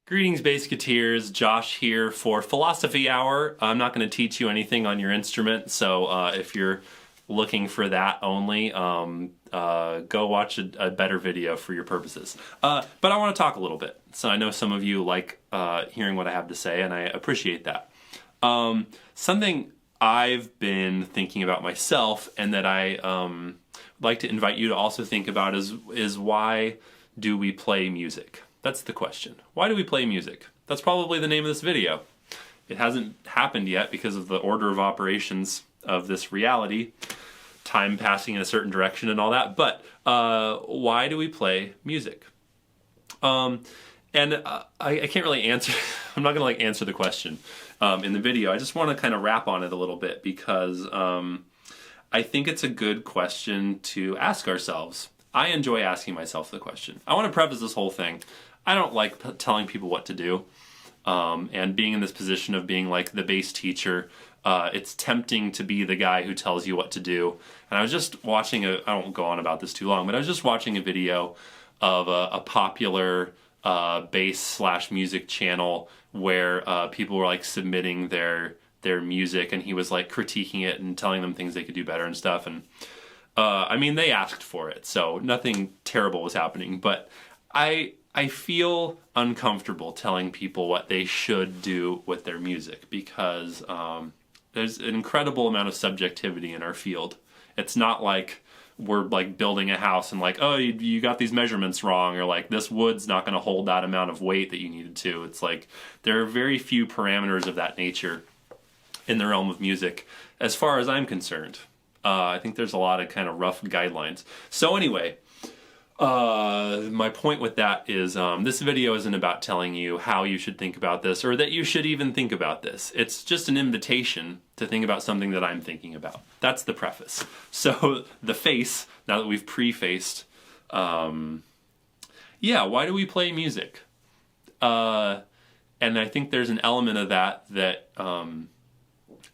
Greetings, Bassketeers. Josh here for Philosophy Hour. I'm not going to teach you anything on your instrument, so if you're looking for that only, go watch a better video for your purposes. But I want to talk a little bit. So I know some of you like hearing what I have to say, and I appreciate that. Something I've been thinking about myself, and that I would like to invite you to also think about is why do we play music? That's the question. Why do we play music? That's probably the name of this video. It hasn't happened yet because of the order of operations of this reality, time passing in a certain direction and all that, but why do we play music? I can't really answer, I'm not going to answer the question in the video. I just want to kind of wrap on it a little bit because I think it's a good question to ask ourselves. I enjoy asking myself the question. I want to preface this whole thing. I don't like telling people what to do, and being in this position of being like the bass teacher, it's tempting to be the guy who tells you what to do. And I was just watching I won't go on about this too long, but I was just watching a video of a popular bass/music channel where people were like submitting their music, and he was like critiquing it and telling them things they could do better and stuff. And I mean, they asked for it, so nothing terrible was happening, but I feel uncomfortable telling people what they should do with their music because there's an incredible amount of subjectivity in our field. It's not like we're like building a house and like, oh, you got these measurements wrong, or like this wood's not going to hold that amount of weight that you needed to. It's like there are very few parameters of that nature in the realm of music as far as I'm concerned. I think there's a lot of kind of rough guidelines. So anyway, my point with that is this video isn't about telling you how you should think about this or that you should even think about this. It's just an invitation to think about something that I'm thinking about. That's the preface. So the face, now that we've prefaced, why do we play music? And I think there's an element of that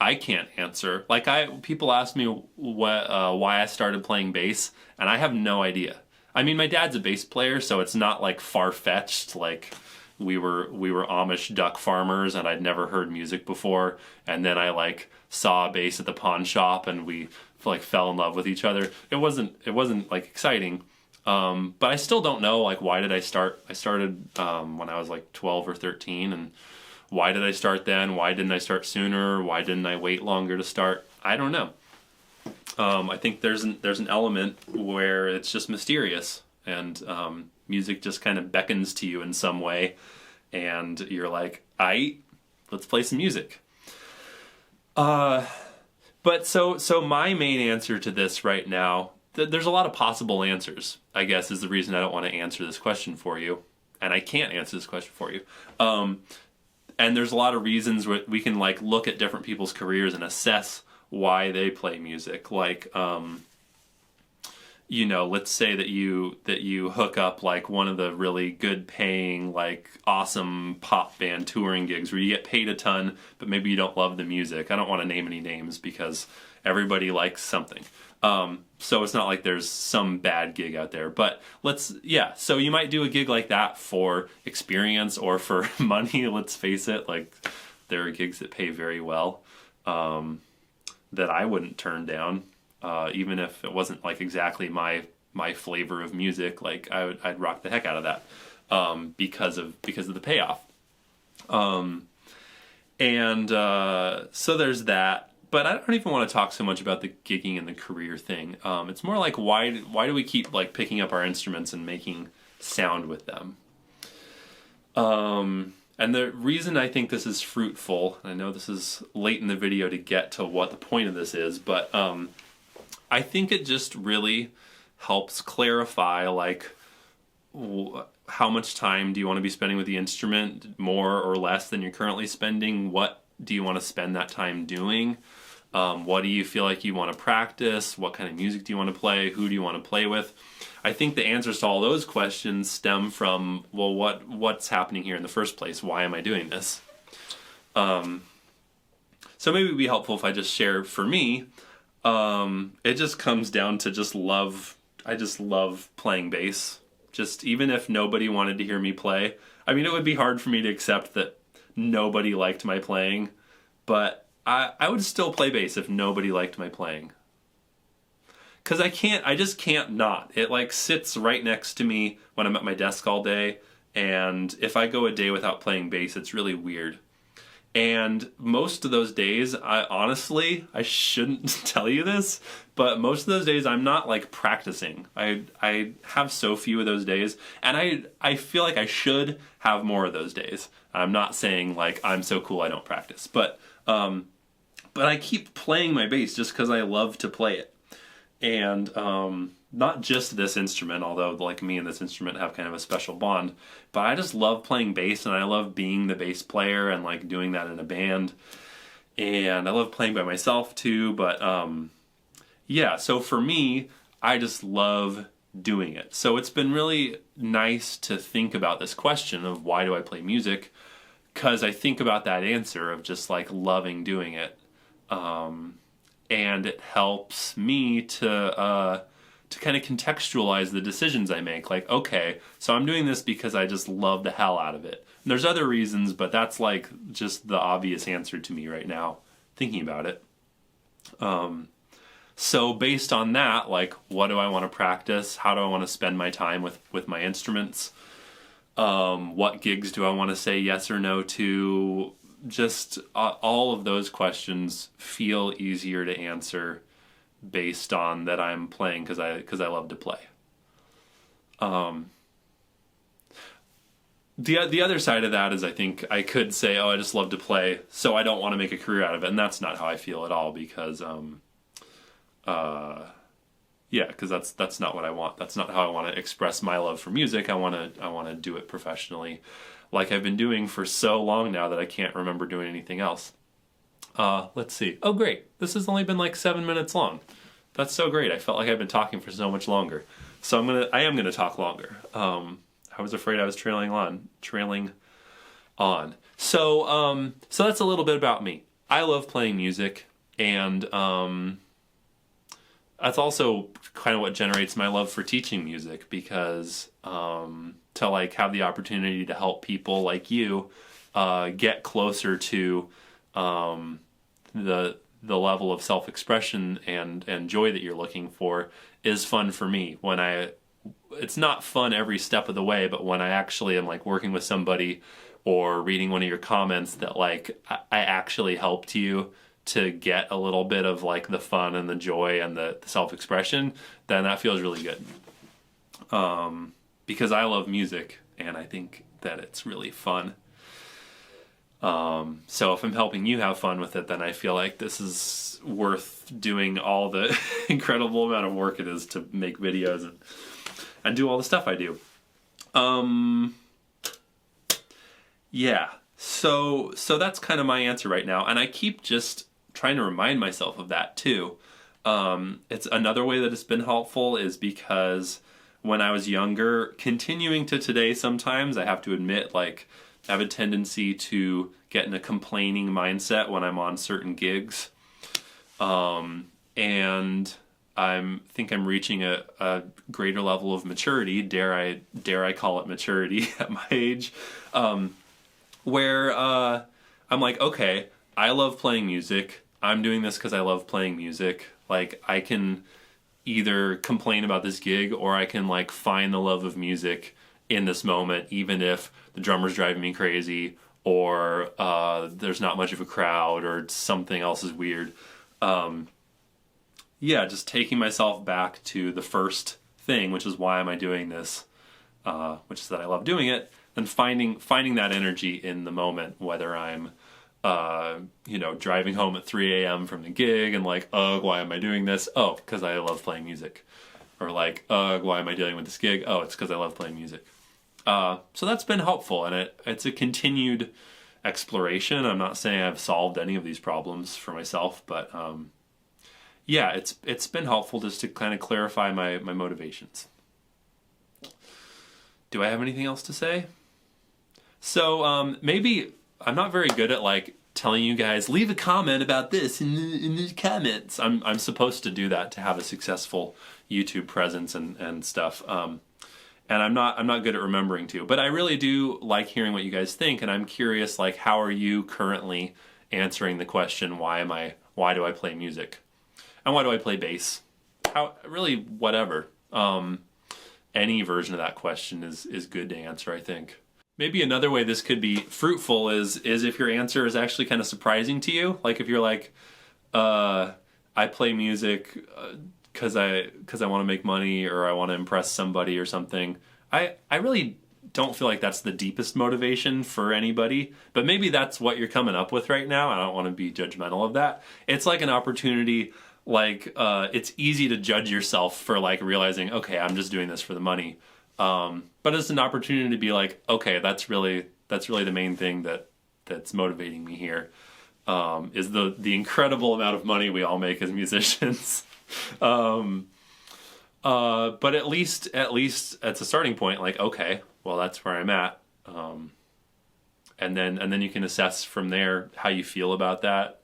I can't answer. Like people ask me why I started playing bass, and I have no idea. I mean, my dad's a bass player, so it's not like far-fetched. Like we were Amish duck farmers, and I'd never heard music before. And then I like saw a bass at the pawn shop, and we like fell in love with each other. It wasn't like exciting, but I still don't know like why did I start. I started when I was like 12 or 13, and why did I start then? Why didn't I start sooner? Why didn't I wait longer to start? I don't know. I think there's an element where it's just mysterious, and music just kind of beckons to you in some way, and you're like, let's play some music. But so my main answer to this right now, there's a lot of possible answers, I guess, is the reason I don't want to answer this question for you, and I can't answer this question for you. And there's a lot of reasons where we can like look at different people's careers and assess why they play music. Like, let's say that you hook up like one of the really good paying, like awesome pop band touring gigs where you get paid a ton, but maybe you don't love the music. I don't want to name any names because everybody likes something. So it's not like there's some bad gig out there, but so you might do a gig like that for experience or for money. Let's face it, like there are gigs that pay very well, that I wouldn't turn down, even if it wasn't like exactly my flavor of music. Like I'd rock the heck out of that, because of the payoff. So there's that. But I don't even want to talk so much about the gigging and the career thing. It's more like why do we keep like picking up our instruments and making sound with them? And the reason I think this is fruitful, and I know this is late in the video to get to what the point of this is, but I think it just really helps clarify like how much time do you want to be spending with the instrument, more or less than you're currently spending? What do you want to spend that time doing? What do you feel like you want to practice? What kind of music do you want to play? Who do you want to play with? I think the answers to all those questions stem from, well, what's happening here in the first place? Why am I doing this? So maybe it'd be helpful if I just share, for me, it just comes down to just love. I just love playing bass. Just even if nobody wanted to hear me play. I mean, it would be hard for me to accept that nobody liked my playing, but I would still play bass if nobody liked my playing. Because I just can't not. It like sits right next to me when I'm at my desk all day, and if I go a day without playing bass, it's really weird. And most of those days, I shouldn't tell you this, but most of those days I'm not like practicing. I have so few of those days, and I feel like I should have more of those days. I'm not saying like I'm so cool I don't practice, but I keep playing my bass just because I love to play it. And not just this instrument, although like me and this instrument have kind of a special bond, but I just love playing bass, and I love being the bass player and like doing that in a band, and I love playing by myself too. But yeah, so for me, I just love doing it. So it's been really nice to think about this question of why do I play music, because I think about that answer of just like loving doing it. And it helps me to kind of contextualize the decisions I make. Like, okay, so I'm doing this because I just love the hell out of it. And there's other reasons, but that's like just the obvious answer to me right now, thinking about it. So based on that, like, what do I want to practice? How do I want to spend my time with my instruments? What gigs do I want to say yes or no to? Just all of those questions feel easier to answer based on that I'm playing because I love to play. The other side of that is I think I could say, oh, I just love to play, so I don't want to make a career out of it, and that's not how I feel at all, because yeah, because that's not what I want. That's not how I want to express my love for music. I want to do it professionally, like I've been doing for so long now that I can't remember doing anything else. Let's see. Oh, great. This has only been like 7 minutes long. That's so great. I felt like I've been talking for so much longer. So I am gonna talk longer. I was afraid I was trailing on. So that's a little bit about me. I love playing music, and that's also kind of what generates my love for teaching music, because to like have the opportunity to help people like you get closer to the level of self-expression and joy that you're looking for is fun for me. It's not fun every step of the way, but when I actually am like working with somebody or reading one of your comments that like I actually helped you to get a little bit of like the fun and the joy and the self-expression, then that feels really good. Because I love music and I think that it's really fun. So if I'm helping you have fun with it, then I feel like this is worth doing all the incredible amount of work it is to make videos and do all the stuff I do. Yeah, so that's kind of my answer right now, and I keep just trying to remind myself of that too. It's another way that it's been helpful is because when I was younger, continuing to today sometimes, I have to admit, like, I have a tendency to get in a complaining mindset when I'm on certain gigs. And I think I'm reaching a greater level of maturity, dare I call it maturity at my age, where I'm like, okay, I love playing music. I'm doing this because I love playing music. Like, I can either complain about this gig or I can like find the love of music in this moment, even if the drummer's driving me crazy or there's not much of a crowd or something else is weird. Yeah, just taking myself back to the first thing, which is why am I doing this, which is that I love doing it, and finding that energy in the moment, whether I'm driving home at 3 a.m. from the gig and like, ugh, why am I doing this? Oh, because I love playing music. Or like, ugh, why am I dealing with this gig? Oh, it's because I love playing music. So that's been helpful, and it's a continued exploration. I'm not saying I've solved any of these problems for myself, but yeah, it's been helpful just to kind of clarify my motivations. Do I have anything else to say? So maybe I'm not very good at like telling you guys, leave a comment about this in the comments. I'm supposed to do that to have a successful YouTube presence and stuff. and I'm not good at remembering to. But I really do like hearing what you guys think, and I'm curious, like, how are you currently answering the question, why do I play music? And why do I play bass? Really, whatever. Any version of that question is good to answer, I think. Maybe another way this could be fruitful is if your answer is actually kind of surprising to you. Like if you're like, I play music because I want to make money, or I want to impress somebody or something. I really don't feel like that's the deepest motivation for anybody, but maybe that's what you're coming up with right now. I don't want to be judgmental of that. It's like an opportunity, like it's easy to judge yourself for like realizing, okay, I'm just doing this for the money. But it's an opportunity to be like, okay, that's really the main thing that's motivating me here, is the incredible amount of money we all make as musicians. But at least it's a starting point, like, okay, well, that's where I'm at. And then you can assess from there how you feel about that.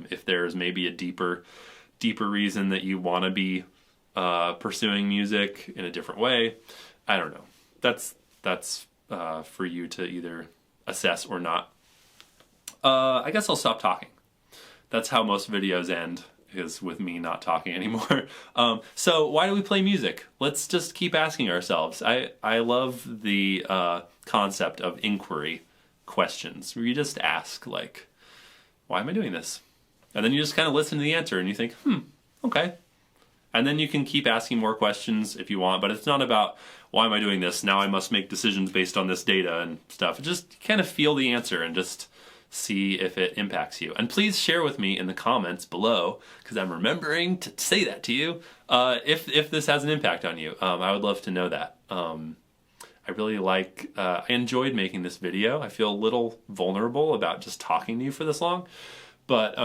If there's maybe a deeper reason that you want to be pursuing music in a different way. I don't know. That's for you to either assess or not. I guess I'll stop talking. That's how most videos end, is with me not talking anymore. So why do we play music? Let's just keep asking ourselves. I love the concept of inquiry questions, where you just ask, like, why am I doing this? And then you just kind of listen to the answer and you think, okay. And then you can keep asking more questions if you want, but it's not about, why am I doing this? Now I must make decisions based on this data and stuff. Just kind of feel the answer and just see if it impacts you. And please share with me in the comments below, because I'm remembering to say that to you, if this has an impact on you. I would love to know that. I really I enjoyed making this video. I feel a little vulnerable about just talking to you for this long, but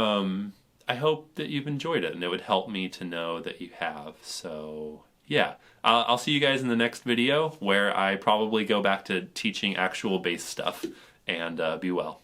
I hope that you've enjoyed it, and it would help me to know that you have. So yeah, I'll see you guys in the next video, where I probably go back to teaching actual bass stuff, and be well.